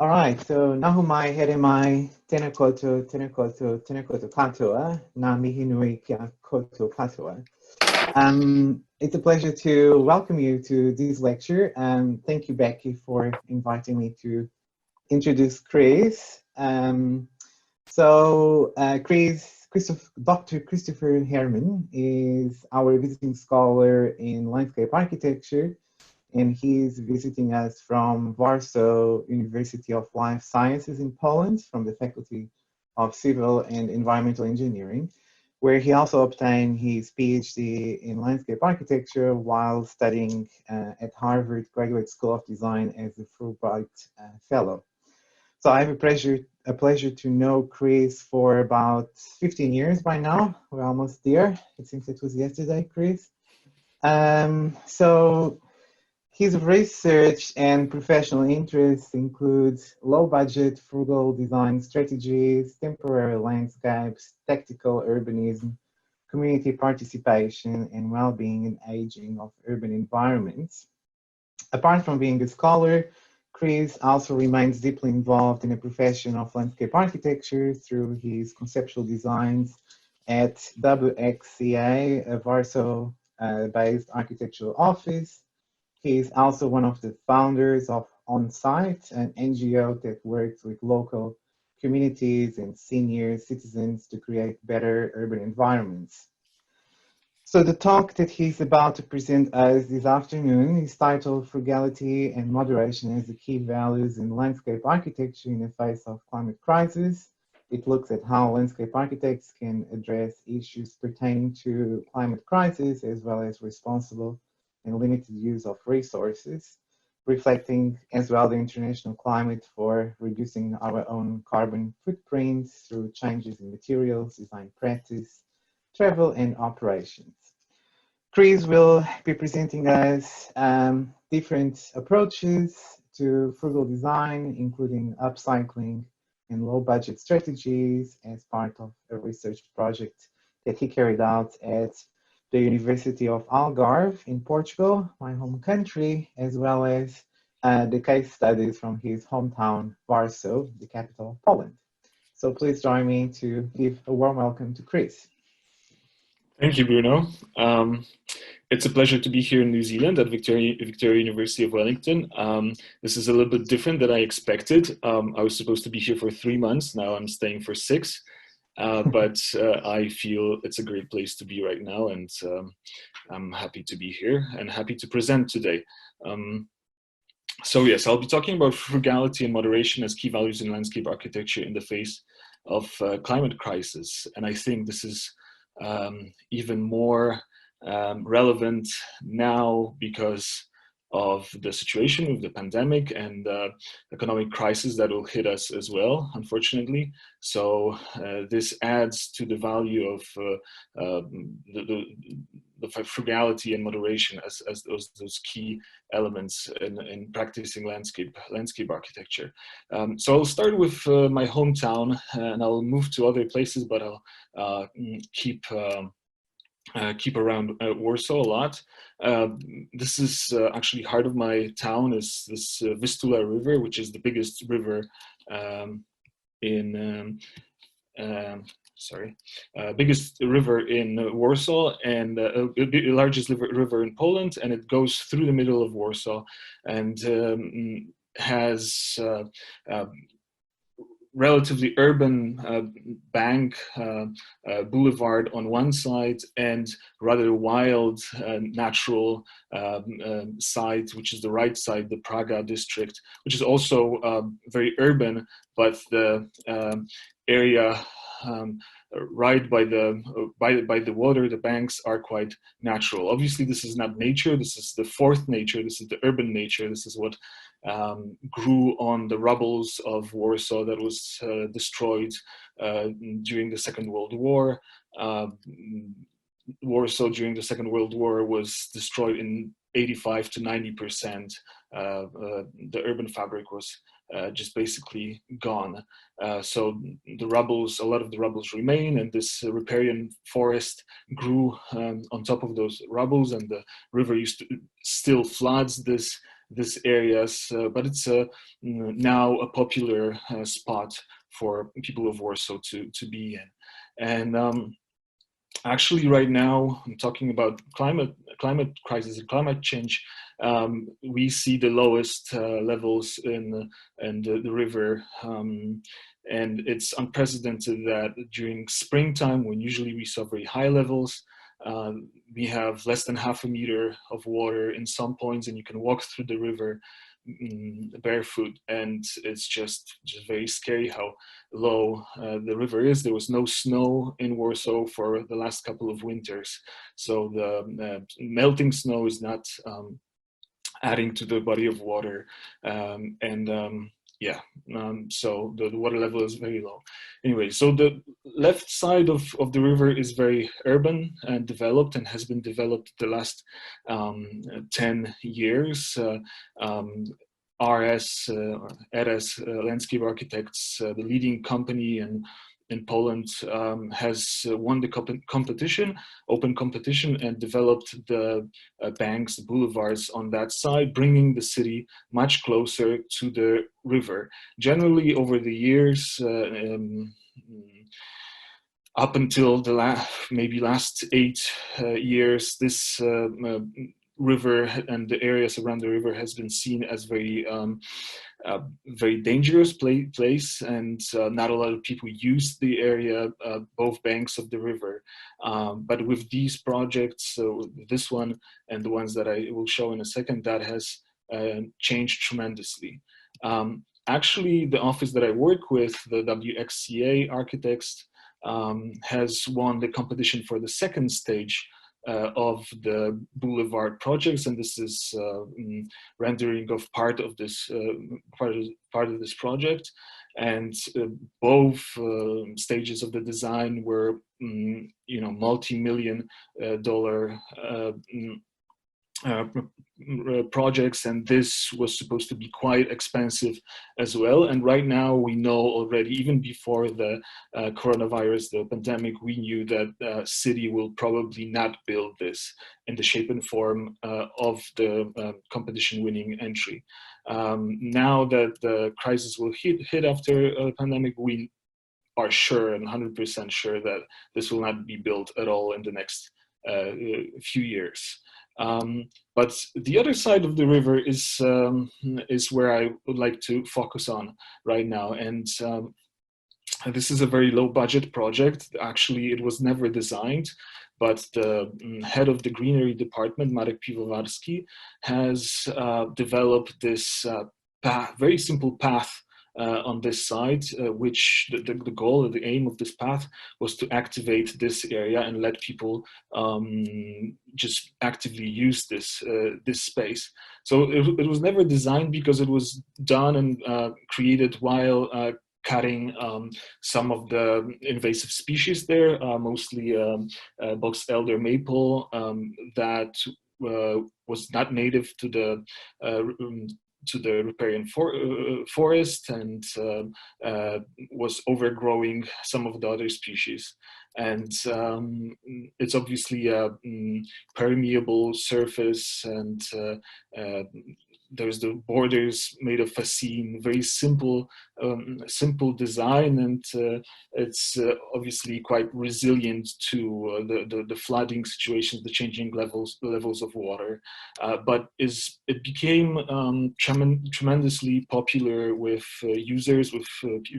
All right, so nahumai here mai tena koto katoa, na mihi nui kia koto katoa. It's a pleasure to welcome you to this lecture. Thank you, Becky, for inviting me to introduce Chris. Dr. Krzysztof Herman is our visiting scholar in landscape architecture, and he's visiting us from Warsaw University of Life Sciences in Poland, from the Faculty of Civil and Environmental Engineering, where he also obtained his PhD in landscape architecture while studying at Harvard Graduate School of Design as a Fulbright Fellow. So I have a pleasure to know Chris for about 15 years by now. We're almost there. It seems it was yesterday, Chris. So his research and professional interests include low-budget, frugal design strategies, temporary landscapes, tactical urbanism, community participation, and well-being and aging of urban environments. Apart from being a scholar, Chris also remains deeply involved in the profession of landscape architecture through his conceptual designs at WXCA, a Warsaw-based architectural office. He is also one of the founders of On-Site, an NGO that works with local communities and senior citizens to create better urban environments. So the talk that he's about to present us this afternoon is titled Frugality and Moderation as the Key Values in Landscape Architecture in the Face of Climate Crisis. It looks at how landscape architects can address issues pertaining to climate crisis as well as responsible and limited use of resources, reflecting as well the international climate for reducing our own carbon footprints through changes in materials, design practice, travel, and operations. Chris will be presenting us different approaches to frugal design, including upcycling and low-budget strategies as part of a research project that he carried out at the University of Algarve in Portugal, my home country, as well as the case studies from his hometown, Warsaw, the capital of Poland. So please join me to give a warm welcome to Chris. Thank you, Bruno. It's a pleasure to be here in New Zealand at Victoria University of Wellington. This is a little bit different than I expected. I was supposed to be here for 3 months. Now I'm staying for 6. But I feel it's a great place to be right now, and I'm happy to be here and happy to present today. So yes, I'll be talking about frugality and moderation as key values in landscape architecture in the face of climate crisis. And I think this is even more relevant now because of the situation with the pandemic and economic crisis that will hit us as well, unfortunately. So this adds to the value of the frugality and moderation as those key elements in practicing landscape architecture. So I'll start with my hometown, and I'll move to other places, but I'll keep around Warsaw a lot. This is actually heart of my town is this Vistula River, which is the biggest river biggest river in Warsaw and the largest river in Poland, and it goes through the middle of Warsaw and has relatively urban bank boulevard on one side and rather wild natural side, which is the right side, the Praga district, which is also very urban, but the area right by the water, the banks are quite natural. Obviously, this is not nature. This is the fourth nature. This is the urban nature. This is what grew on the rubbles of Warsaw that was destroyed during the Second World War. Warsaw during the Second World War was destroyed in 85 to 90%. The urban fabric was just basically gone. So the rubbles, a lot of the rubbles remain, and this riparian forest grew on top of those rubbles, and the river still floods this this areas, but it's now a popular spot for people of Warsaw to be in. And actually, right now, I'm talking about climate crisis and climate change. We see the lowest levels in the river, and it's unprecedented that during springtime, when usually we saw very high levels, we have less than half a meter of water in some points, and you can walk through the river barefoot, and it's just very scary how low the river is. There was no snow in Warsaw for the last couple of winters, so the melting snow is not adding to the body of water, so the water level is very low. Anyway, so the left side of the river is very urban and developed, and has been developed the last 10 years. RS Landscape Architects, the leading company in Poland, has won the open competition, and developed the banks, the boulevards on that side, bringing the city much closer to the river. Generally, over the years, up until the last 8 years, this river and the areas around the river has been seen as very dangerous place, and not a lot of people use the area, both banks of the river. But with these projects, this one and the ones that I will show in a second, that has changed tremendously. Actually, the office that I work with, the WXCA Architects, has won the competition for the second stage of the boulevard projects, and this is rendering of part of this project. And both stages of the design were, multi-million dollar projects, and this was supposed to be quite expensive as well. And right now, we know already, even before the coronavirus, the pandemic, we knew that city will probably not build this in the shape and form of the competition-winning entry. Now that the crisis will hit after the pandemic, we are sure and 100% sure that this will not be built at all in the next few years. But the other side of the river is where I would like to focus on right now. And this is a very low budget project. Actually, it was never designed, but the head of the greenery department, Marek Piwowarski, has developed this very simple path on this side, which the goal or the aim of this path was to activate this area and let people just actively use this space. So it was never designed, because it was done and created while cutting some of the invasive species there, mostly box elder maple, that was not native to the riparian forest, and was overgrowing some of the other species. And it's obviously a permeable surface, and there's the borders made of fascine, very simple design, and it's obviously quite resilient to the flooding situations, the changing levels of water. But it became tremendously popular with users, with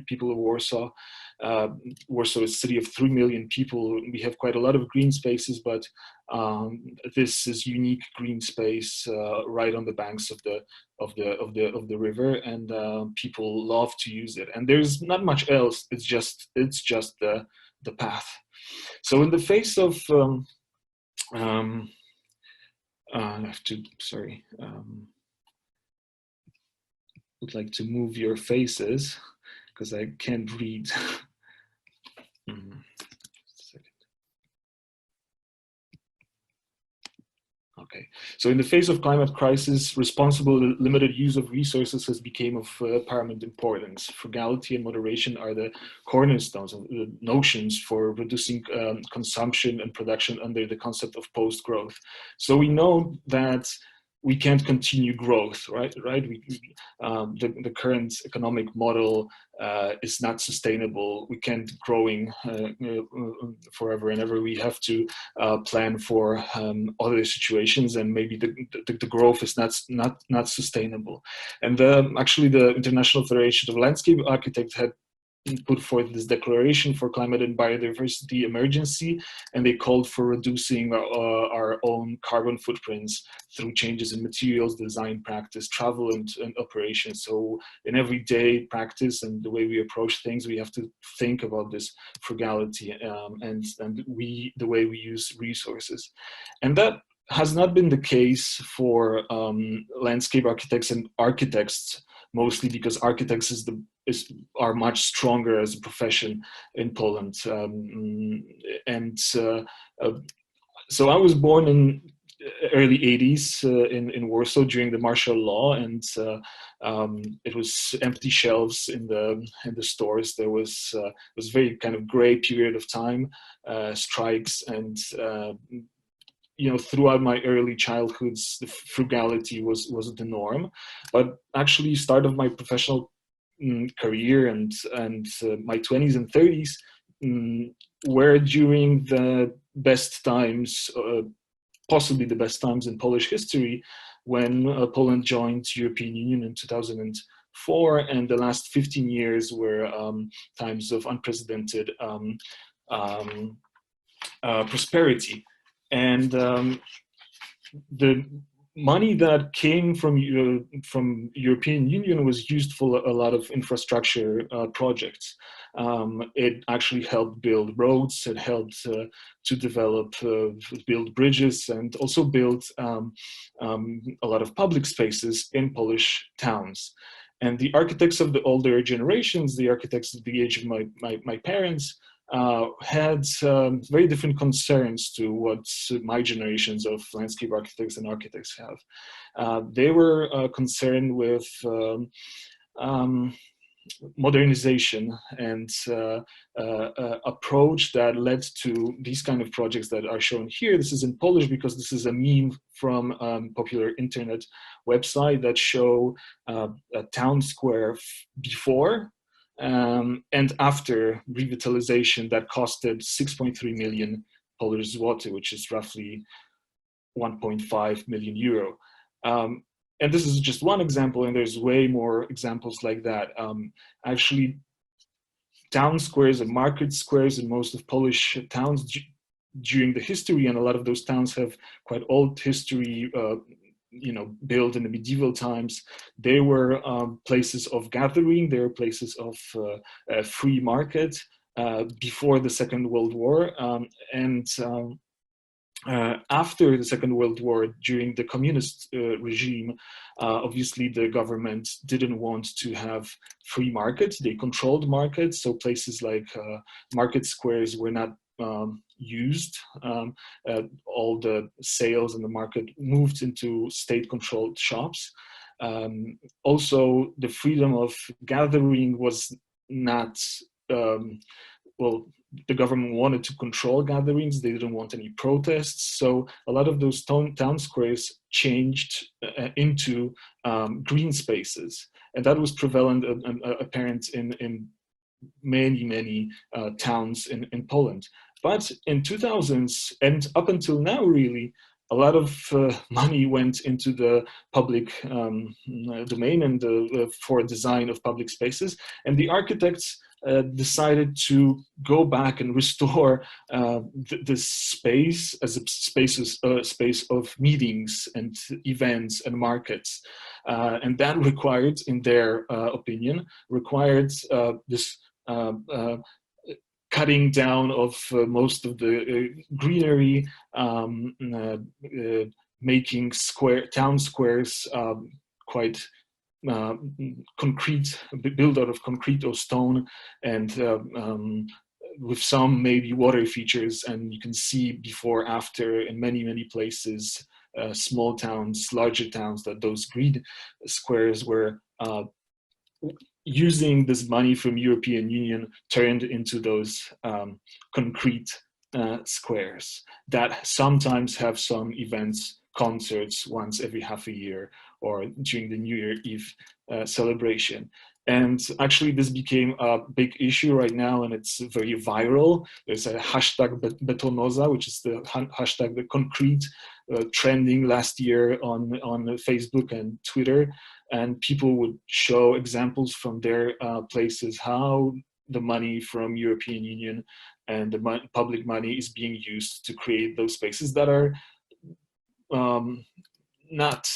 people of Warsaw. Warsaw is a city of 3 million people. We have quite a lot of green spaces, but this is unique green space right on the banks of the river, and people love to use it. And there's not much else. It's just the path. So in the face of I have to, sorry, would like to move your faces because I can't read. Okay, so in the face of climate crisis, responsible limited use of resources has become of paramount importance. Frugality and moderation are the cornerstones of the notions for reducing consumption and production under the concept of post-growth. So we know that we can't continue growth, right? The current economic model is not sustainable. We can't growing forever and ever. We have to plan for other situations, and maybe the growth is not sustainable. And actually, the International Federation of Landscape Architects had put forth this declaration for climate and biodiversity emergency, and they called for reducing our own carbon footprints through changes in materials, design practice, travel, and operations. So in everyday practice and the way we approach things, we have to think about this frugality and the way we use resources. And that has not been the case for landscape architects and architects, mostly because architects are much stronger as a profession in Poland. So I was born in early 80s in Warsaw during the martial law, and it was empty shelves in the stores. There was very kind of gray period of time, strikes, and throughout my early childhoods, the frugality was the norm. But actually, start of my professional career and my 20s and 30s were during the best times, possibly the best times in Polish history, when Poland joined the European Union in 2004, and the last 15 years were times of unprecedented prosperity. And the money that came from European Union was used for a lot of infrastructure projects. It actually helped build roads. It helped to develop, build bridges, and also build a lot of public spaces in Polish towns. And the architects of the older generations, the architects at the age of my parents, had very different concerns to what my generations of landscape architects and architects have. They were concerned with modernization and approach that led to these kind of projects that are shown here. This is in Polish because this is a meme from popular internet website that show a town square before and after revitalization that costed 6.3 million Polish zloty, which is roughly 1.5 million euro. And this is just one example, and there's way more examples like that. Actually, town squares and market squares in most of Polish towns during the history, and a lot of those towns have quite old history, built in the medieval times. They were places of gathering. They were places of free market before the Second World War. After the Second World War, during the communist regime, obviously the government didn't want to have free markets. They controlled markets, so places like market squares were not used. All the sales in the market moved into state-controlled shops. Also, the freedom of gathering was not, the government wanted to control gatherings. They didn't want any protests. So a lot of those town squares changed into green spaces. And that was prevalent and apparent in many towns in Poland. But in 2000s and up until now, really, a lot of money went into the public domain and for design of public spaces. And the architects decided to go back and restore this space as a space of meetings and events and markets. And that required, in their opinion, this cutting down of most of the greenery, making town squares quite concrete, built out of concrete or stone, and with some maybe water features. And you can see before, after in many places, small towns, larger towns, that those green squares were using this money from European Union turned into those concrete squares that sometimes have some events concerts once every half a year or during the New Year Eve celebration. And actually, this became a big issue right now, and it's very viral. There's a hashtag Betonoza, which is the hashtag the concrete, trending last year on Facebook and Twitter. And people would show examples from their places how the money from European Union and the public money is being used to create those spaces that are not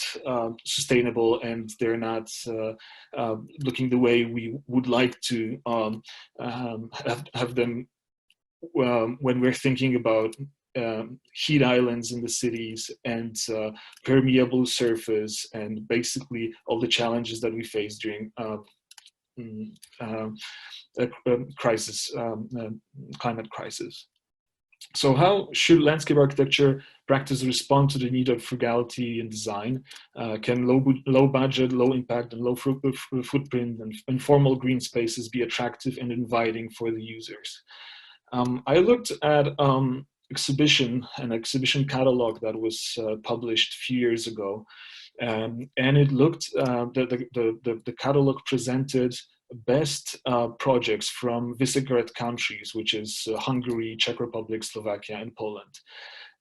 sustainable, and they're not looking the way we would like to have them when we're thinking about heat islands in the cities and permeable surface and basically all the challenges that we face during climate crisis. So how should landscape architecture practice respond to the need of frugality in design? Can low budget, low impact, and low footprint and informal green spaces be attractive and inviting for the users? I looked at an exhibition catalog that was published a few years ago, and it looked the catalog presented best projects from Visegrad countries, which is Hungary, Czech Republic, Slovakia, and Poland.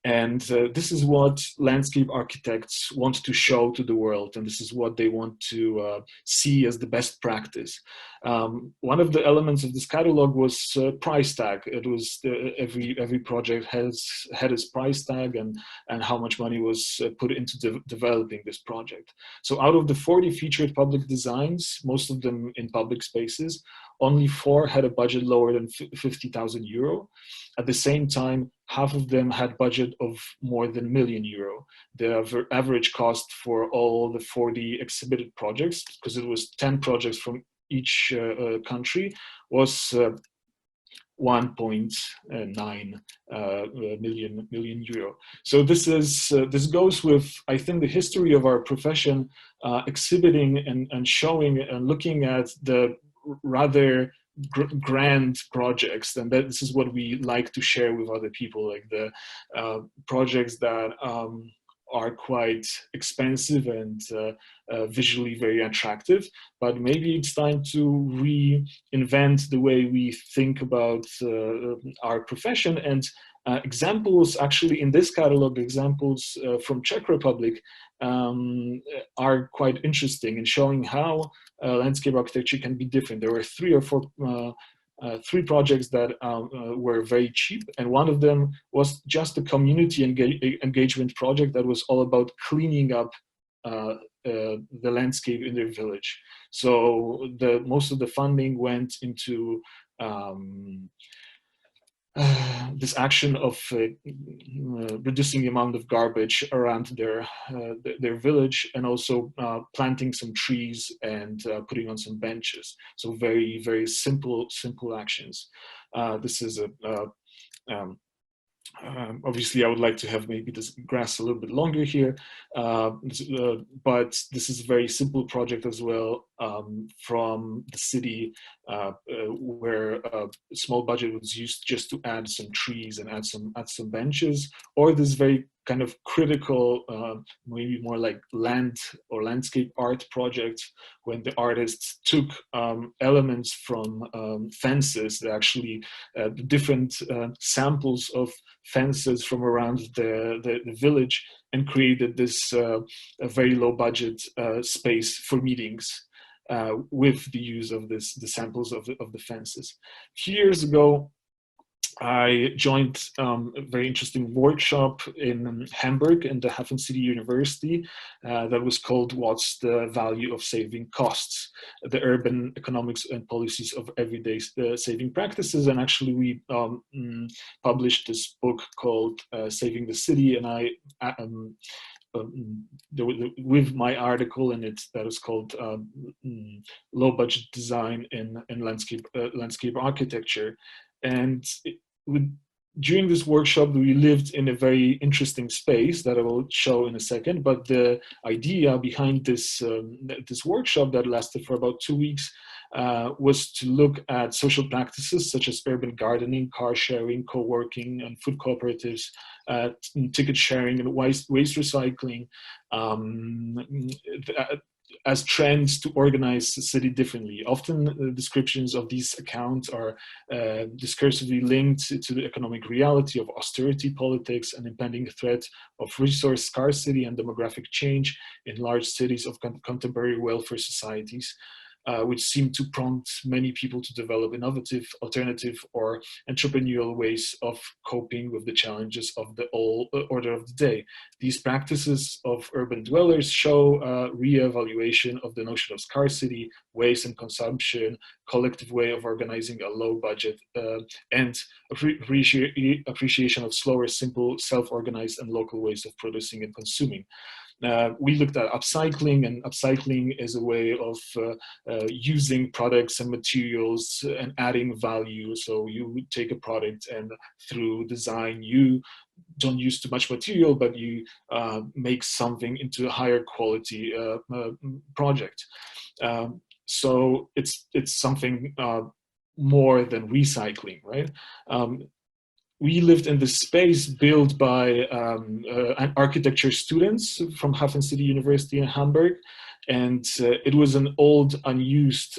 And this is what landscape architects want to show to the world, and this is what they want to see as the best practice. One of the elements of this catalog was price tag. It was every project had its price tag and how much money was put into developing this project. So out of the 40 featured public designs, most of them in public spaces, only 4 had a budget lower than 50,000 euro. At the same time, half of them had budget of more than €1 million. The average cost for all the 40 exhibited projects, because it was 10 projects from each country, was 1.9 million euro. So this goes with, I think, the history of our profession, exhibiting and showing and looking at the rather grand projects, and this is what we like to share with other people, like the projects that are quite expensive and visually very attractive, but maybe it's time to reinvent the way we think about our profession. And examples actually in this catalog, examples from Czech Republic are quite interesting in showing how landscape architecture can be different. There were 3 or 4 projects that were very cheap, and one of them was just a community engagement project that was all about cleaning up the landscape in their village. So most of the funding went into this action of reducing the amount of garbage around their village, and also planting some trees and putting on some benches. So very, very simple actions. This is obviously, I would like to have maybe this grass a little bit longer here, but this is a very simple project as well, from the city, where a small budget was used just to add some trees and add some benches, or this very kind of critical, maybe more like land or landscape art project, when the artists took elements from fences, actually the different samples of fences from around the village, and created this a very low budget space for meetings with the use of the samples of the fences. A few years ago, I joined a very interesting workshop in Hamburg in the Hafen City University that was called "What's the Value of Saving Costs? The Urban Economics and Policies of Everyday Saving Practices." And actually we published this book called "Saving the City," and I with my article in it that is called "Low Budget Design in Landscape Architecture." And during this workshop, we lived in a very interesting space that I will show in a second. But the idea behind this this workshop that lasted for about 2 weeks was to look at social practices such as urban gardening, car sharing, co-working, and food cooperatives, ticket sharing, and waste recycling, as trends to organize the city differently. Often descriptions of these accounts are discursively linked to the economic reality of austerity politics and impending threat of resource scarcity and demographic change in large cities of contemporary welfare societies, which seem to prompt many people to develop innovative, alternative, or entrepreneurial ways of coping with the challenges of the order of the day. These practices of urban dwellers show a re-evaluation of the notion of scarcity, waste and consumption, collective way of organizing a low budget, and appreciation of slower, simple, self-organized and local ways of producing and consuming. We looked at upcycling, and upcycling is a way of using products and materials and adding value. So you take a product and through design, you don't use too much material, but you make something into a higher quality project. So it's something more than recycling, right? We lived in this space built by architecture students from Hafen City University in Hamburg. And it was an old, unused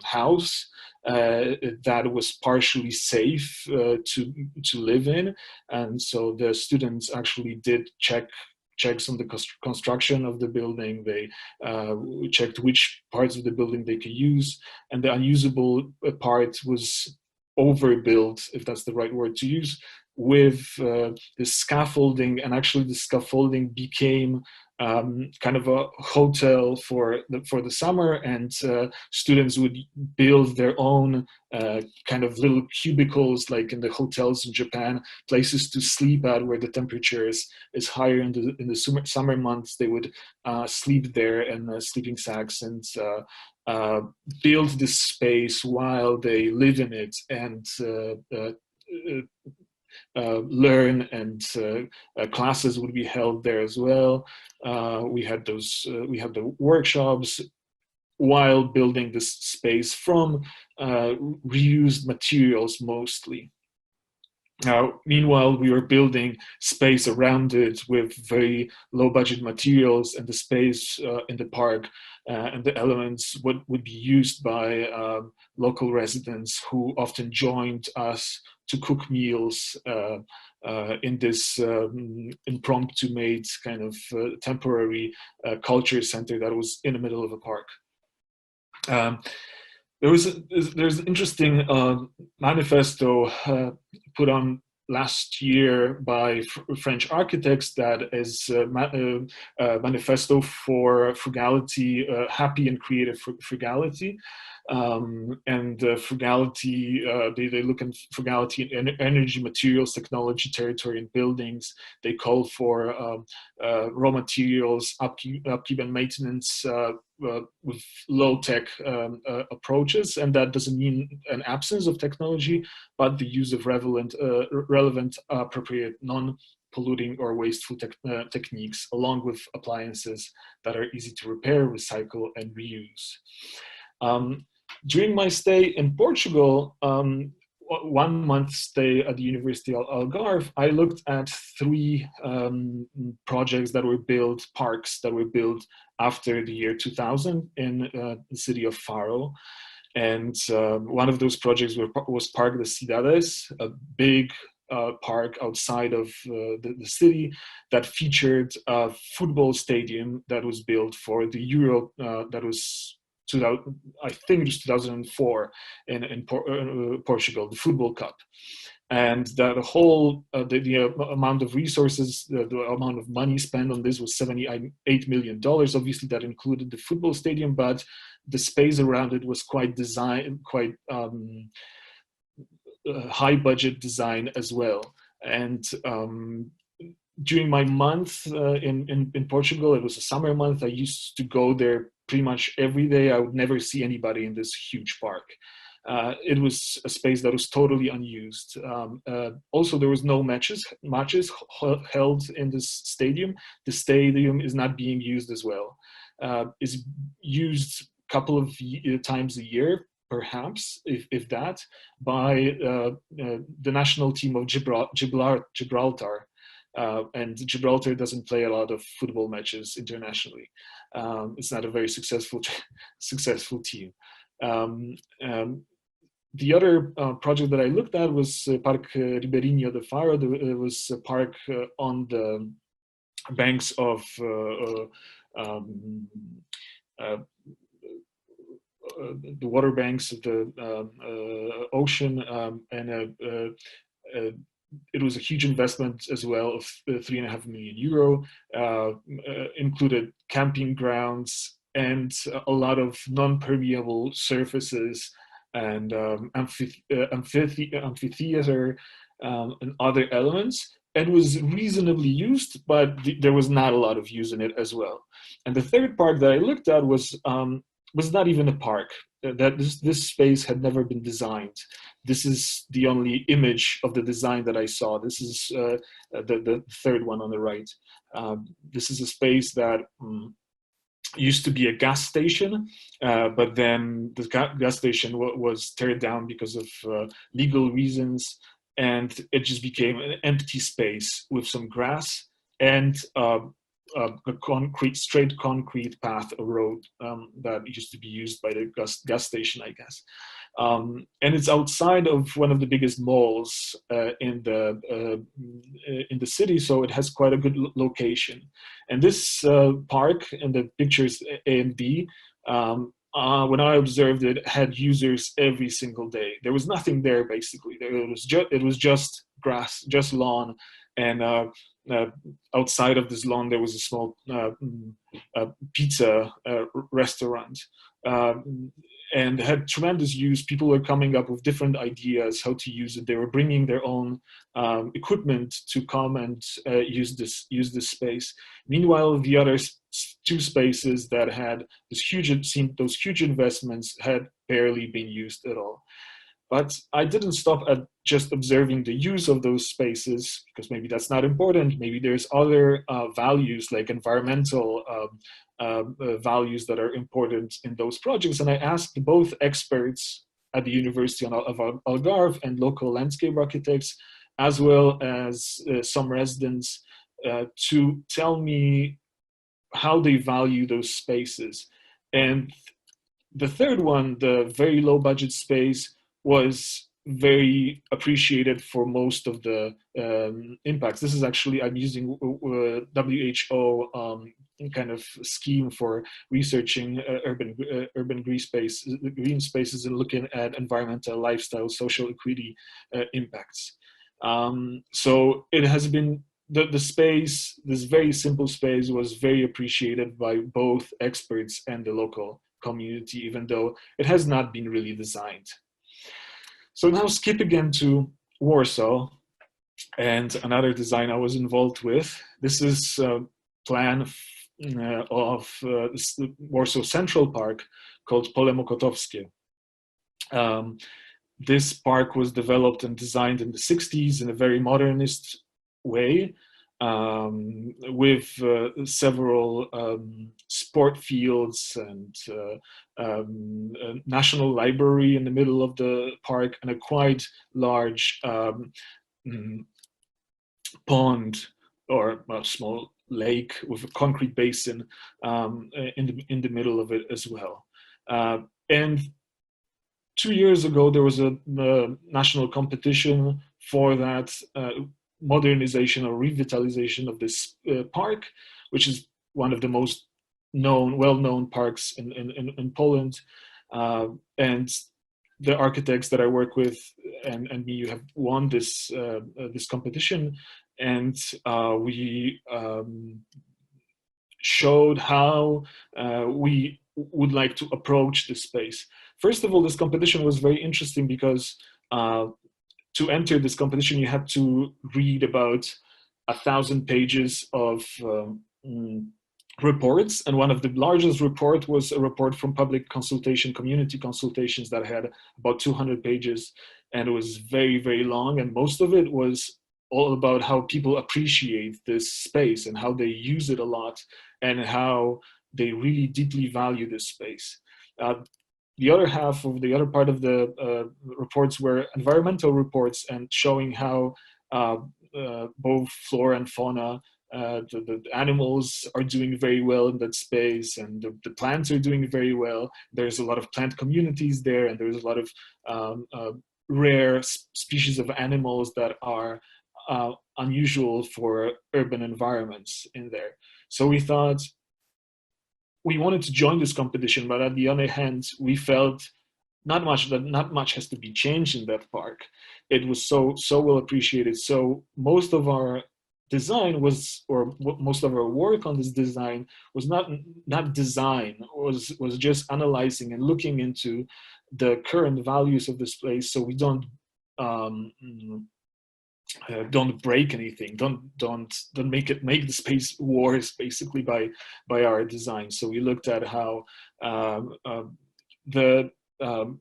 house that was partially safe to live in. And so the students actually did checks on the construction of the building. They checked which parts of the building they could use. And the unusable part was overbuilt, if that's the right word to use, with the scaffolding, and actually the scaffolding became kind of a hotel for the summer, and students would build their own kind of little cubicles, like in the hotels in Japan, places to sleep at where the temperature is higher in the summer months. They would sleep there in sleeping sacks and build this space while they live in it and learn, and classes would be held there as well. We had the workshops while building this space from reused materials mostly. Now, meanwhile, we were building space around it with very low budget materials, and the space in the park and the elements would be used by local residents who often joined us to cook meals in this impromptu made kind of temporary culture center that was in the middle of a park. There's an interesting manifesto put on last year by French architects that is a manifesto for frugality, happy and creative frugality. And frugality, they look at frugality in energy, materials, technology, territory, and buildings. They call for raw materials, upkeep and maintenance with low-tech approaches, and that doesn't mean an absence of technology, but the use of relevant, appropriate, non-polluting or wasteful techniques, along with appliances that are easy to repair, recycle, and reuse. During my stay in Portugal, 1 month stay at the University of Algarve, I looked at 3 projects that were built, parks that were built after the year 2000 in the city of Faro. And one of those projects was Parque de Cidades, a big park outside of the city that featured a football stadium that was built for the Euro that was I think it was 2004 in Portugal, the Football Cup. And the whole, the amount of resources, the amount of money spent on this was $78 million. Obviously that included the football stadium, but the space around it was quite high budget design as well. And during my month in Portugal, it was a summer month, I used to go there pretty much every day. I would never see anybody in this huge park. It was a space that was totally unused. Also, there was no matches held in this stadium. The stadium is not being used as well. It's used couple of times a year, perhaps, if that, by the national team of Gibraltar. And Gibraltar doesn't play a lot of football matches internationally. It's not a very successful team. The other project that I looked at was Park Ribeirinho do Faro. It was a park on the banks of the water banks of the ocean, and it was a huge investment as well of €3.5 million, included camping grounds and a lot of non-permeable surfaces and amphitheater and other elements, and was reasonably used, but there was not a lot of use in it as well. And the third park that I looked at was not even a park. That this space had never been designed. This is the only image of the design that I saw. This is the third one on the right. This is a space that used to be a gas station, but then the gas station was teared down because of legal reasons, and it just became an empty space with some grass and a straight concrete path, a road that used to be used by the gas station, I guess. And it's outside of one of the biggest malls in the city, so it has quite a good location. And this park, in the pictures A and B, when I observed it, had users every single day. There was nothing there, basically. It was just grass, just lawn, and outside of this lawn there was a small pizza restaurant, and had tremendous use. People were coming up with different ideas how to use it. They were bringing their own equipment to come and use this space. Meanwhile, the other two spaces that had those huge investments had barely been used at all. But I didn't stop at just observing the use of those spaces, because maybe that's not important. Maybe there's other values, like environmental values, that are important in those projects. And I asked both experts at the University of Algarve and local landscape architects, as well as some residents, to tell me how they value those spaces. And the third one, the very low budget space, was very appreciated for most of the impacts. This is actually, I'm using WHO kind of scheme for researching urban green spaces and looking at environmental, lifestyle, social equity impacts. So it has been, the space, this very simple space, was very appreciated by both experts and the local community, even though it has not been really designed. So now skip again to Warsaw and another design I was involved with. This is a plan of the Warsaw Central Park called Pole Mokotowskie. This park was developed and designed in the 60s in a very modernist way, with several sport fields and a national library in the middle of the park, and a quite large pond, or a small lake with a concrete basin in the middle of it as well. And 2 years ago, there was a national competition for that modernization or revitalization of this park, which is one of the most well-known parks in Poland. And the architects that I work with and me have won this competition, and we showed how we would like to approach this space. First of all, this competition was very interesting because to enter this competition, you had to read about 1,000 pages of reports, and one of the largest reports was a report from public consultation, community consultations, that had about 200 pages, and it was very, very long, and most of it was all about how people appreciate this space and how they use it a lot and how they really deeply value this space. the other half of the other part of the reports were environmental reports and showing how both flora and fauna, the animals are doing very well in that space, and the plants are doing very well. There's a lot of plant communities there, and there's a lot of rare species of animals that are unusual for urban environments in there. So we thought we wanted to join this competition, but at the other hand, we felt not much has to be changed in that park. It was so well appreciated. So most of our design was, or most of our work on this design was not design, was just analyzing and looking into the current values of this place, so we don't break anything, don't make the space worse basically by our design. So we looked at how the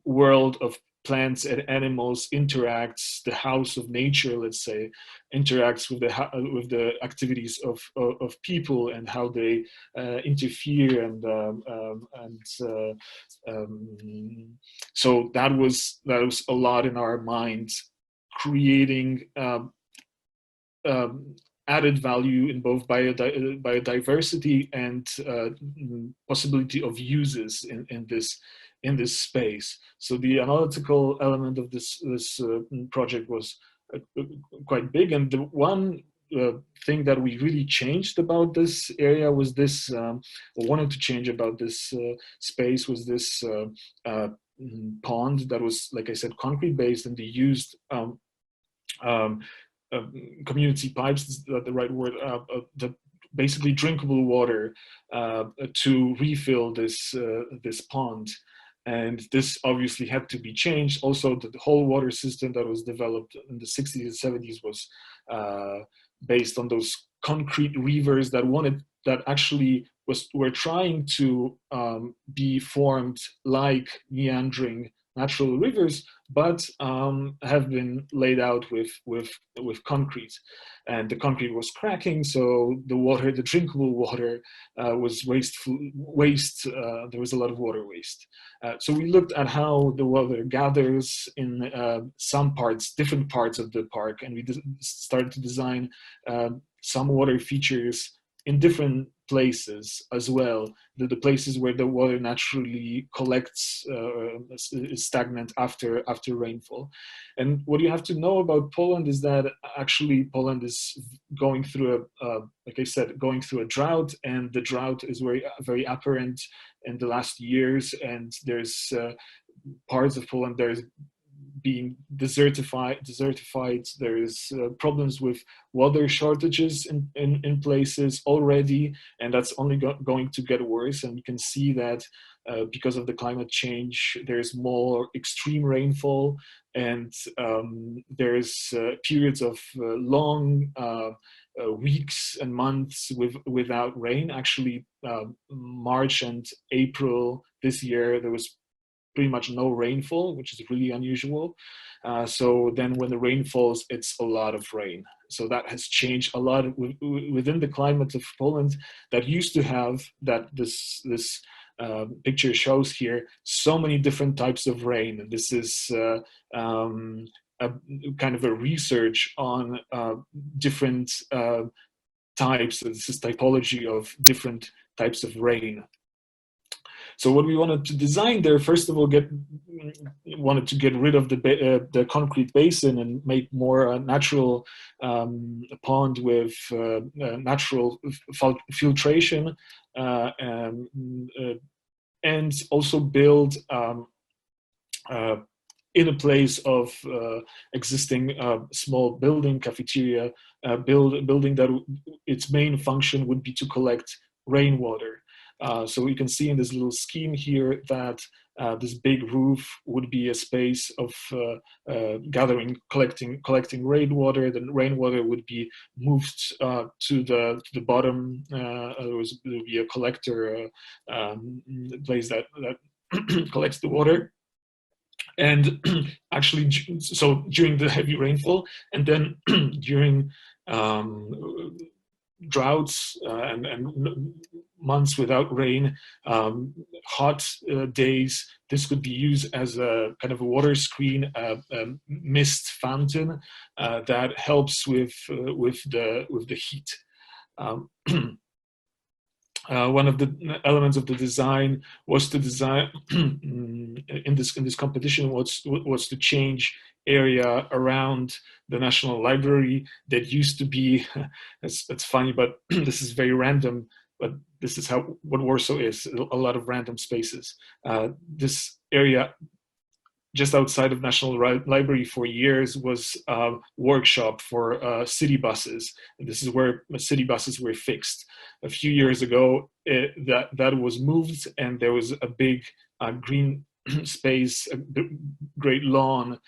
world of plants and animals interacts, the house of nature, let's say, interacts with the activities of people, and how they interfere, and so that was a lot in our minds, creating added value in both biodiversity and possibility of uses in this space. So the analytical element of this project was quite big, and the one thing that we really changed about this area was this, or wanted to change about this space, was this pond that was, like I said, concrete based, and they used community pipes, is that the right word, the basically drinkable water to refill this pond. And this obviously had to be changed. Also, the whole water system that was developed in the 60s and 70s was based on those concrete rivers that actually were trying to be formed like meandering natural rivers, but have been laid out with concrete, and the concrete was cracking, so the drinkable water was waste. There was a lot of water waste. So we looked at how the water gathers in different parts of the park, and we started to design some water features in different places as well, the places where the water naturally collects, is stagnant after rainfall. And what you have to know about Poland is that actually Poland is going through like I said, going through a drought, and the drought is very apparent in the last years, and there's parts of Poland there's being desertified. There's problems with water shortages in places already, and that's only going to get worse. And we can see that because of the climate change, there's more extreme rainfall, and there's periods of long weeks and months without rain. Actually, March and April this year, there was pretty much no rainfall, which is really unusual. So then when the rain falls, it's a lot of rain. So that has changed a lot within the climate of Poland, that used to have, that this picture shows here, so many different types of rain. And this is a kind of a research on different types. This is typology of different types of rain. So what we wanted to design there, first of all, wanted to get rid of the concrete basin and make more a natural pond with natural filtration, and also build in a place of existing small building, cafeteria, building that its main function would be to collect rainwater. So you can see in this little scheme here that this big roof would be a space of collecting rainwater. The rainwater would be moved to the bottom. There would be a collector place that collects the water. And actually, so during the heavy rainfall, and then during droughts and months without rain, hot days, this could be used as a kind of a water screen, a mist fountain that helps with the heat. One of the elements of the design was to design in this competition was to change area around the National Library that used to be, it's funny, but this is very random, but this is what Warsaw is, a lot of random spaces. This area just outside of National Library for years was a workshop for city buses. And this is where city buses were fixed. A few years ago, that was moved, and there was a big green space, a great lawn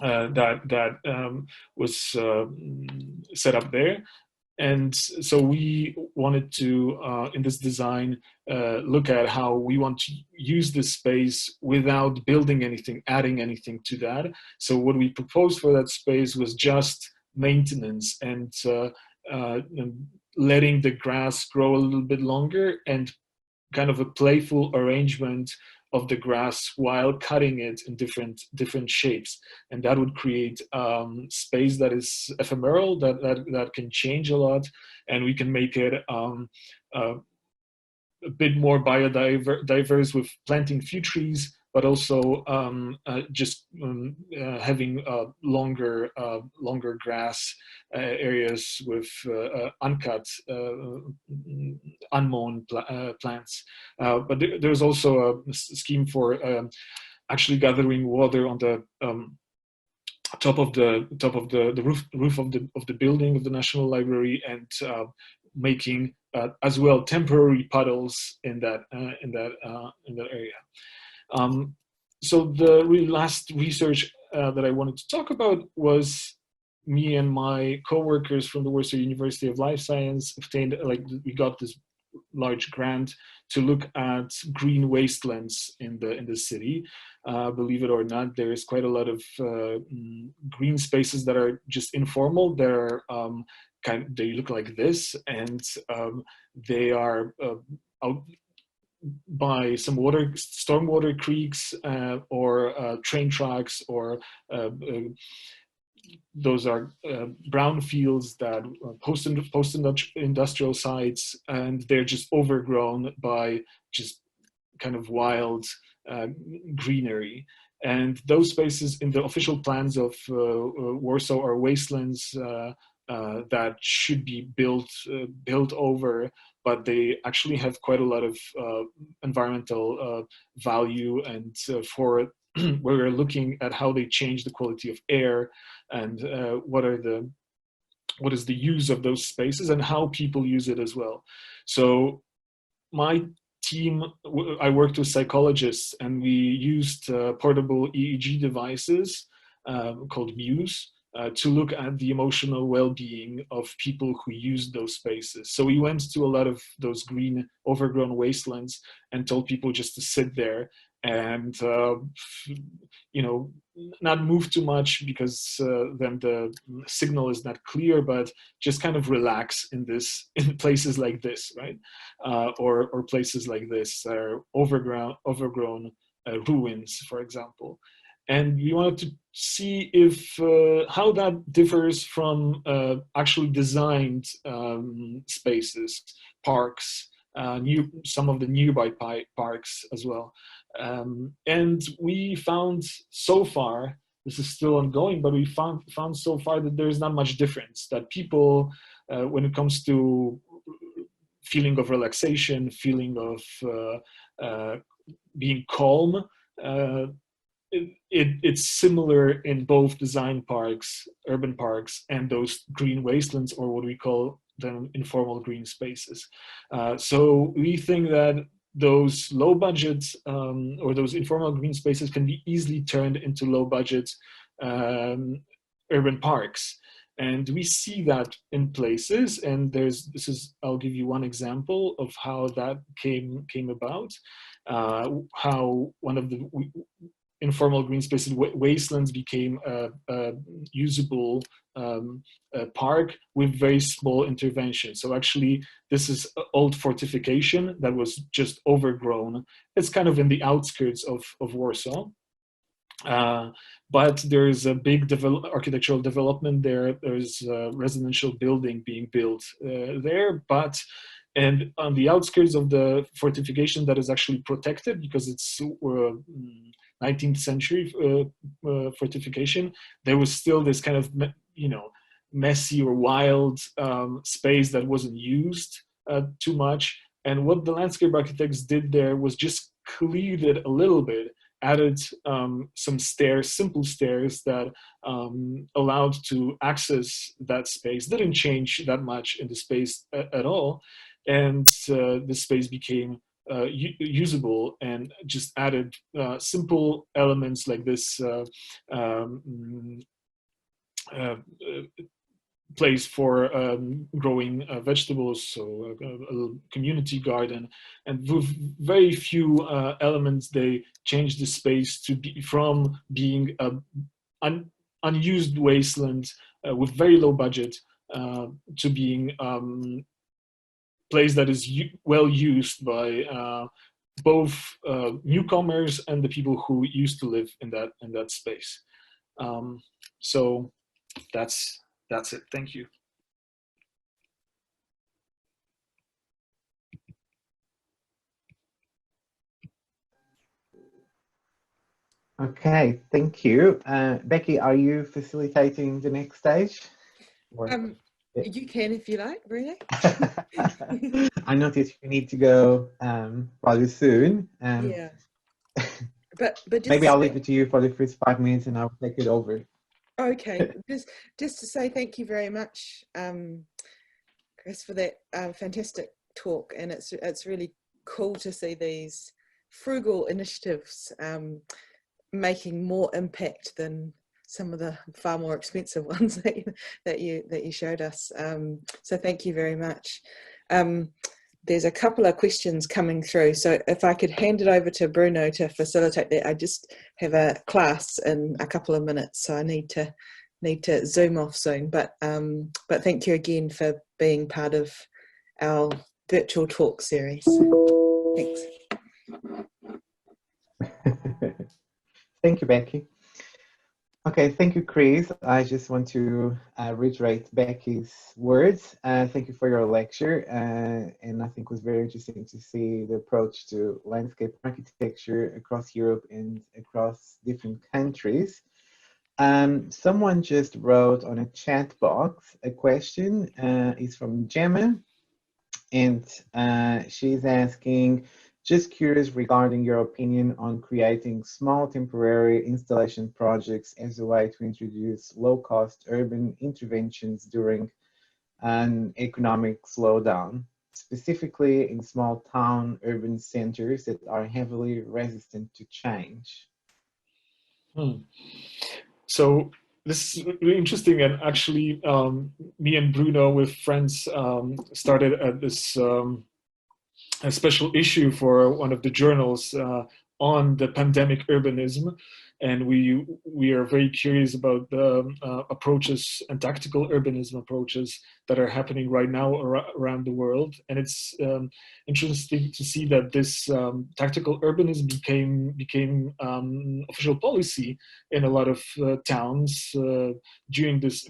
that was set up there. And so we wanted to, in this design, look at how we want to use this space without building anything, adding anything to that. So what we proposed for that space was just maintenance and letting the grass grow a little bit longer, and kind of a playful arrangement of the grass while cutting it in different shapes, and that would create space that is ephemeral, that can change a lot, and we can make it a bit more biodiverse with planting few trees, but also just having longer grass areas with uncut, unmown plants. But there's also a scheme for actually gathering water on the top of the roof of the building of the National Library, and making as well temporary puddles in that area. So the really last research that I wanted to talk about was me and my co-workers from the Warsaw University of Life Science obtained, we got this large grant to look at green wastelands in the city. Believe it or not, there is quite a lot of green spaces that are just informal. They're they look like this, and they are out by some stormwater creeks or train tracks, or those are brown fields that post-industrial sites, and they're just overgrown by just kind of wild greenery. And those spaces in the official plans of Warsaw are wastelands that should be built over, but they actually have quite a lot of environmental value, and for we're looking at how they change the quality of air, and what is the use of those spaces and how people use it as well. So my team, I worked with psychologists, and we used portable EEG devices called Muse to look at the emotional well-being of people who use those spaces. So we went to a lot of those green overgrown wastelands and told people just to sit there and not move too much, because then the signal is not clear, but just kind of relax in places like this, right? Or places like this are overgrown ruins, for example. And we wanted to see if how that differs from actually designed spaces, parks, some of the nearby parks as well. And we found so far, this is still ongoing, but we found so far that there's not much difference, that people, when it comes to feeling of relaxation, feeling of being calm, it's similar in both design parks, urban parks, and those green wastelands, or what we call them informal green spaces. So we think that those low budget or those informal green spaces can be easily turned into low budget urban parks. And we see that in places, and I'll give you one example of how that came about, how one of the informal green spaces, wastelands, became a usable park with very small intervention. So actually, this is an old fortification that was just overgrown. It's kind of in the outskirts of Warsaw. But there is a big architectural development there. There's a residential building being built there, and on the outskirts of the fortification that is actually protected because it's 19th century fortification, there was still this kind of, messy or wild space that wasn't used too much. And what the landscape architects did there was just cleared it a little bit, added some stairs, simple stairs that allowed to access that space. Didn't change that much in the space at all. And the space became usable, and just added simple elements like this place for growing vegetables, so a community garden. And with very few elements, they changed the space to be from being an unused wasteland with very low budget to being place that is well used by both newcomers and the people who used to live in that space. So that's it. Thank you. Okay, thank you. Becky, are you facilitating the next stage? You can if you like, Bruno. I noticed you need to go rather soon. Yeah. But maybe I'll leave it to you for the first 5 minutes and I'll take it over. Okay, just to say thank you very much, Chris, for that fantastic talk. And it's really cool to see these frugal initiatives making more impact than some of the far more expensive ones that you showed us. So thank you very much. There's a couple of questions coming through, so if I could hand it over to Bruno to facilitate that. I just have a class in a couple of minutes, so I need to zoom off soon. But thank you again for being part of our virtual talk series. Thanks. Thank you, Becky. Okay, thank you, Chris. I just want to reiterate Becky's words. Thank you for your lecture. And I think it was very interesting to see the approach to landscape architecture across Europe and across different countries. Someone just wrote on a chat box a question. It's from Gemma. And she's asking, just curious regarding your opinion on creating small temporary installation projects as a way to introduce low-cost urban interventions during an economic slowdown, specifically in small town urban centers that are heavily resistant to change. So this is really interesting, and actually me and Bruno with friends started at this a special issue for one of the journals on the pandemic urbanism, and we are very curious about the approaches and tactical urbanism approaches that are happening right now around the world. And it's interesting to see that this tactical urbanism became official policy in a lot of towns during this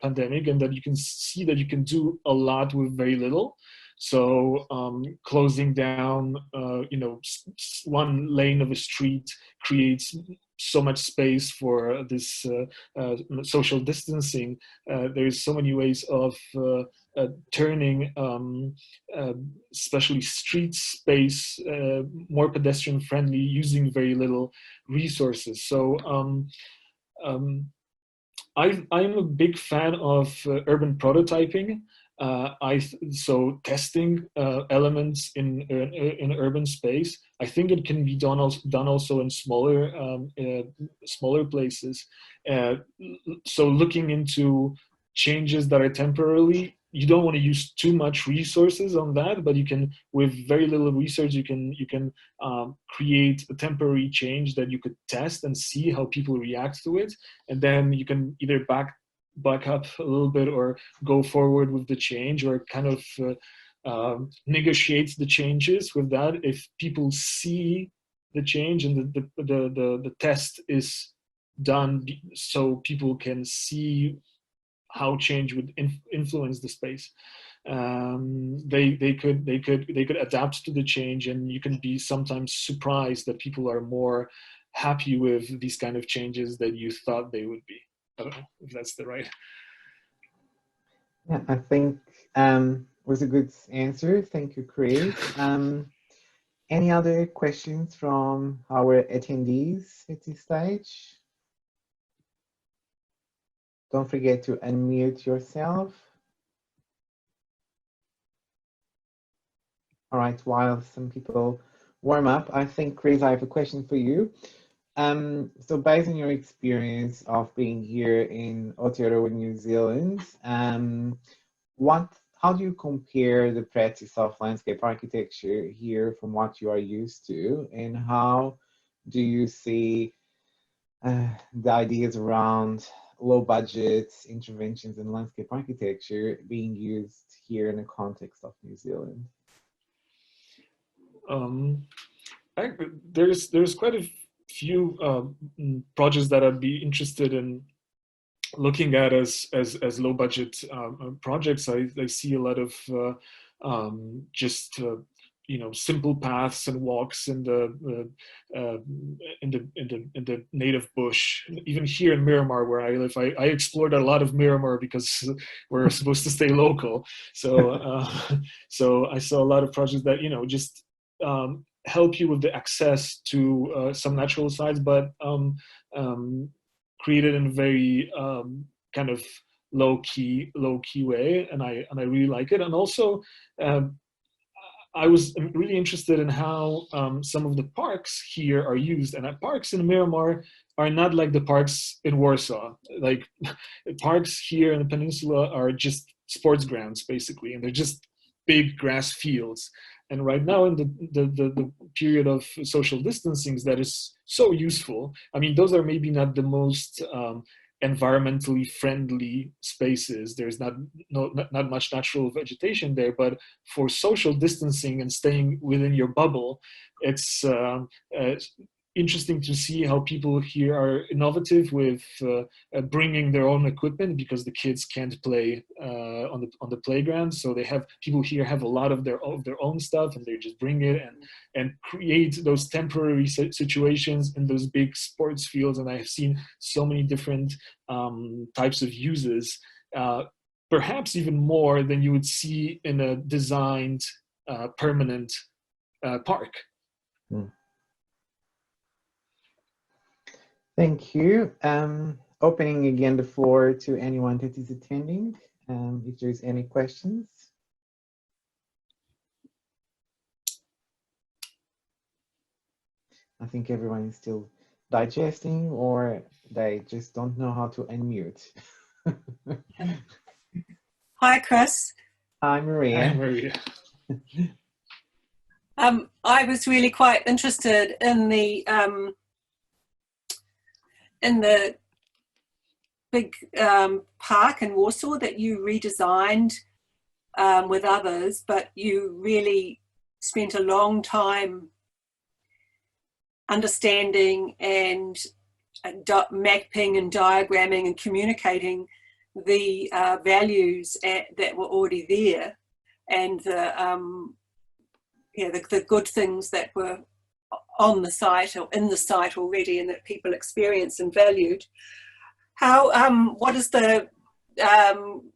pandemic, and that you can see that you can do a lot with very little. So closing down, one lane of a street creates so much space for this social distancing. There's so many ways of turning, especially street space, more pedestrian friendly, using very little resources. So I'm a big fan of urban prototyping. So testing elements in urban space. I think it can be done also in smaller places. So looking into changes that are temporarily, you don't want to use too much resources on that, but you can, with very little research, you can create a temporary change that you could test and see how people react to it, and then you can either back up a little bit or go forward with the change, or kind of negotiate the changes with that if people see the change and the test is done so people can see how change would influence the space. They could adapt to the change, and you can be sometimes surprised that people are more happy with these kind of changes than you thought they would be. I don't know if that's the right. Yeah, I think was a good answer. Thank you, Chris. Any other questions from our attendees at this stage? Don't forget to unmute yourself. All right, while some people warm up, I think, Chris, I have a question for you. So based on your experience of being here in Aotearoa, New Zealand, how do you compare the practice of landscape architecture here from what you are used to, and how do you see the ideas around low budget interventions in landscape architecture being used here in the context of New Zealand? There's quite a few projects that I'd be interested in looking at as low budget projects. I see a lot of just simple paths and walks in the native bush. Even here in Miramar, where I live, I explored a lot of Miramar because we're supposed to stay local. So so I saw a lot of projects that just help you with the access to some natural sites, but created in a very kind of low key way, and I really like it. And also I was really interested in how some of the parks here are used, and parks in Miramar are not like the parks in Warsaw. Like parks here in the peninsula are just sports grounds basically, and they're just big grass fields. And right now in the period of social distancing, that is so useful. I mean, those are maybe not the most environmentally friendly spaces. There's not much natural vegetation there, but for social distancing and staying within your bubble, it's interesting to see how people here are innovative with bringing their own equipment, because the kids can't play on the playground. So people here have a lot of their own stuff, and they just bring it and create those temporary situations in those big sports fields. And I have seen so many different types of uses, perhaps even more than you would see in a designed permanent park. Hmm. Thank you. Opening again the floor to anyone that is attending, if there's any questions. I think everyone is still digesting, or they just don't know how to unmute. Hi, Chris. Hi, Maria. Hi, Maria. I was really quite interested in the big park in Warsaw that you redesigned with others, but you really spent a long time understanding and mapping and diagramming and communicating the values that were already there, and the good things that were on the site or in the site already, and that people experienced and valued. What is the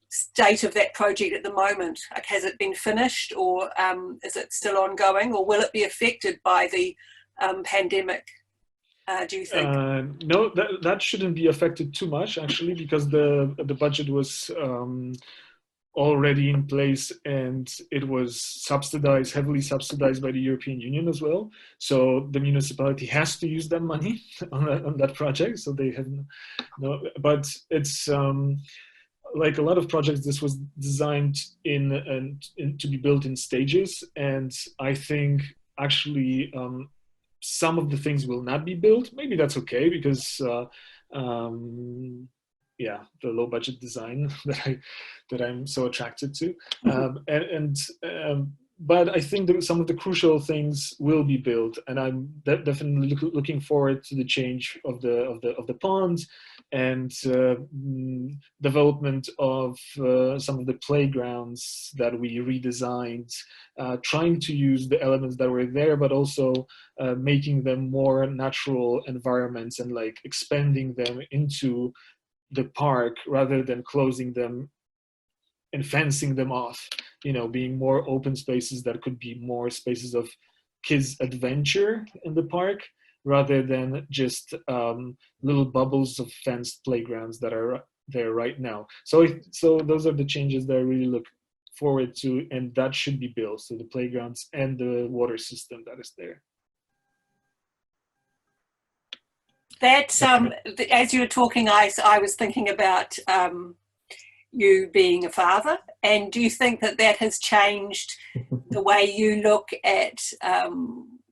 state of that project at the moment? Like, has it been finished, or is it still ongoing, or will it be affected by the pandemic, do you think? No, that shouldn't be affected too much, actually, because the budget was already in place, and it was heavily subsidized by the European Union as well. So the municipality has to use that money on that project. So they have no, but it's like a lot of projects, this was designed to be built in stages. And I think actually some of the things will not be built. Maybe that's okay, because yeah, the low budget design that I'm so attracted to. But I think that some of the crucial things will be built, and I'm definitely looking forward to the change of the pond and development of some of the playgrounds that we redesigned, trying to use the elements that were there, but also making them more natural environments and like expanding them into the park rather than closing them and fencing them off, you know, being more open spaces that could be more spaces of kids' adventure in the park rather than just little bubbles of fenced playgrounds that are there right now. So those are the changes that I really look forward to, and that should be built. So the playgrounds and the water system that is there. That's, as you were talking, I was thinking about you being a father, and do you think that that has changed the way you look at,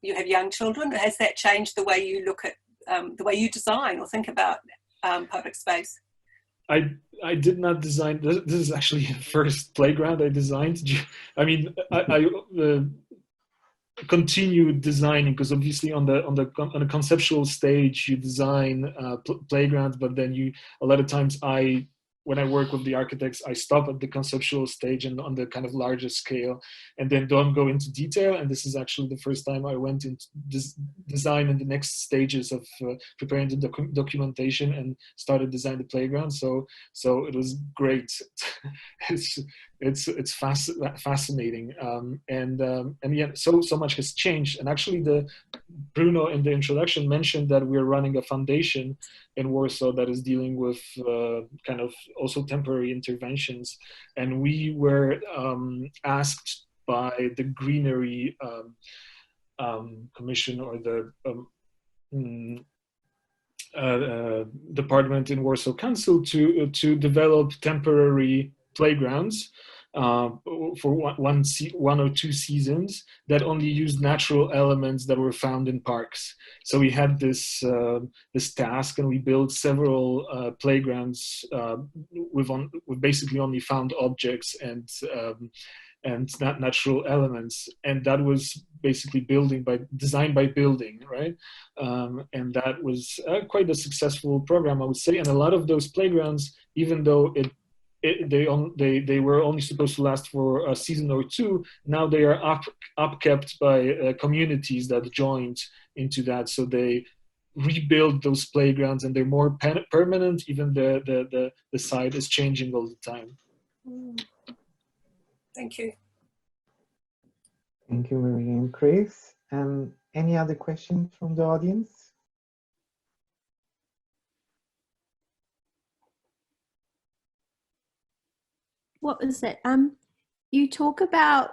you have young children, has that changed the way you look at, the way you design or think about public space? I did not design, this is actually the first playground I designed. I mean, I continued designing, because obviously on the conceptual stage you design playgrounds, but then a lot of times when I work with the architects, I stop at the conceptual stage and on the kind of larger scale, and then don't go into detail. And this is actually the first time I went into design in the next stages of preparing the documentation and started designing the playground. So it was great. It's fascinating, and yeah, so much has changed. And actually, Bruno in the introduction mentioned that we're running a foundation in Warsaw that is dealing with kind of also temporary interventions, and we were asked by the Greenery Commission, or the department in Warsaw Council, to develop temporary playgrounds for one or two seasons that only use natural elements that were found in parks. So we had this task, and we built several playgrounds with basically only found objects and not natural elements, and that was basically designed by building, right? And that was quite a successful program, I would say. And a lot of those playgrounds, even though they were only supposed to last for a season or two, now they are upkept by communities that joined into that. So they rebuild those playgrounds, and they're more permanent. Even the site is changing all the time. Thank you. Thank you, Maria and Chris. Any other questions from the audience? What was it? You talk about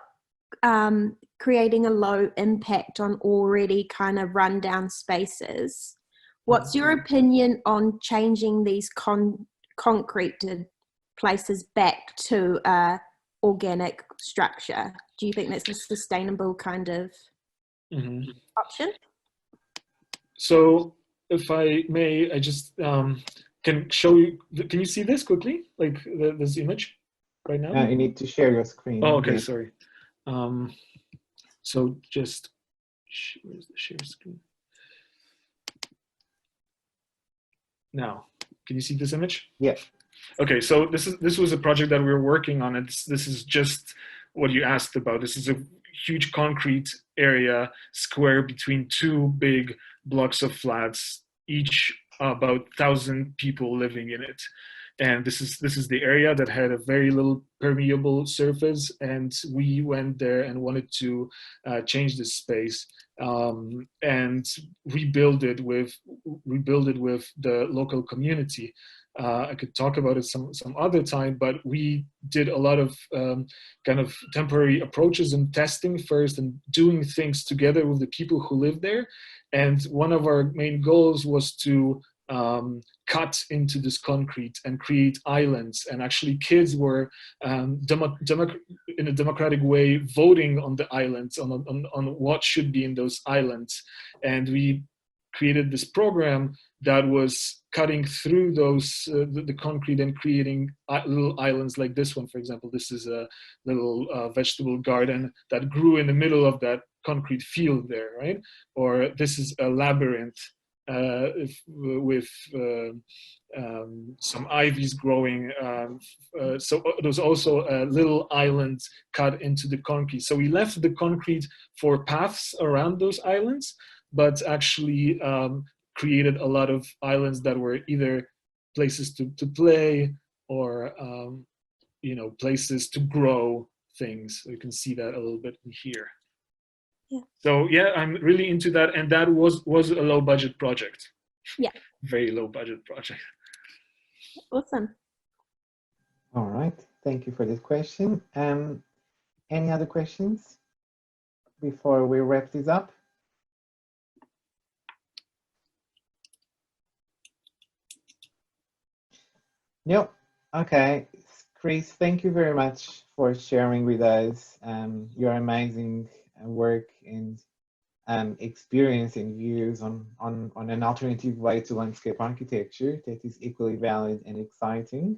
creating a low impact on already kind of rundown spaces. What's your opinion on changing these concreted places back to organic structure? Do you think that's a sustainable kind of option? So if I may, I just can show you, can you see this quickly? Like this image right now? You need to share your screen. Oh, okay, sorry. So just, where's the share screen? Now, can you see this image? Yeah. Okay, so this was a project that we were working on, and this is just what you asked about. This is a huge concrete area, square between two big blocks of flats, each about 1,000 people living in it. And this is the area that had a very little permeable surface, and we went there and wanted to change this space and rebuild it with the local community. I could talk about it some other time, but we did a lot of kind of temporary approaches and testing first, and doing things together with the people who live there. And one of our main goals was to cut into this concrete and create islands. And actually kids were in a democratic way voting on the islands, on what should be in those islands. And we created this program that was cutting through those the concrete and creating little islands like this one. For example, this is a little vegetable garden that grew in the middle of that concrete field there, right? Or this is a labyrinth with some ivies growing. So there's also a little island cut into the concrete. So we left the concrete for paths around those islands, but actually created a lot of islands that were either places to play or places to grow things. So you can see that a little bit here. Yeah. So yeah, I'm really into that, and that was a low budget project. Yeah. Very low budget project. Awesome. All right, thank you for this question. Any other questions before we wrap this up? No. Okay, Chris, thank you very much for sharing with us your amazing work and experience and views on an alternative way to landscape architecture that is equally valid and exciting.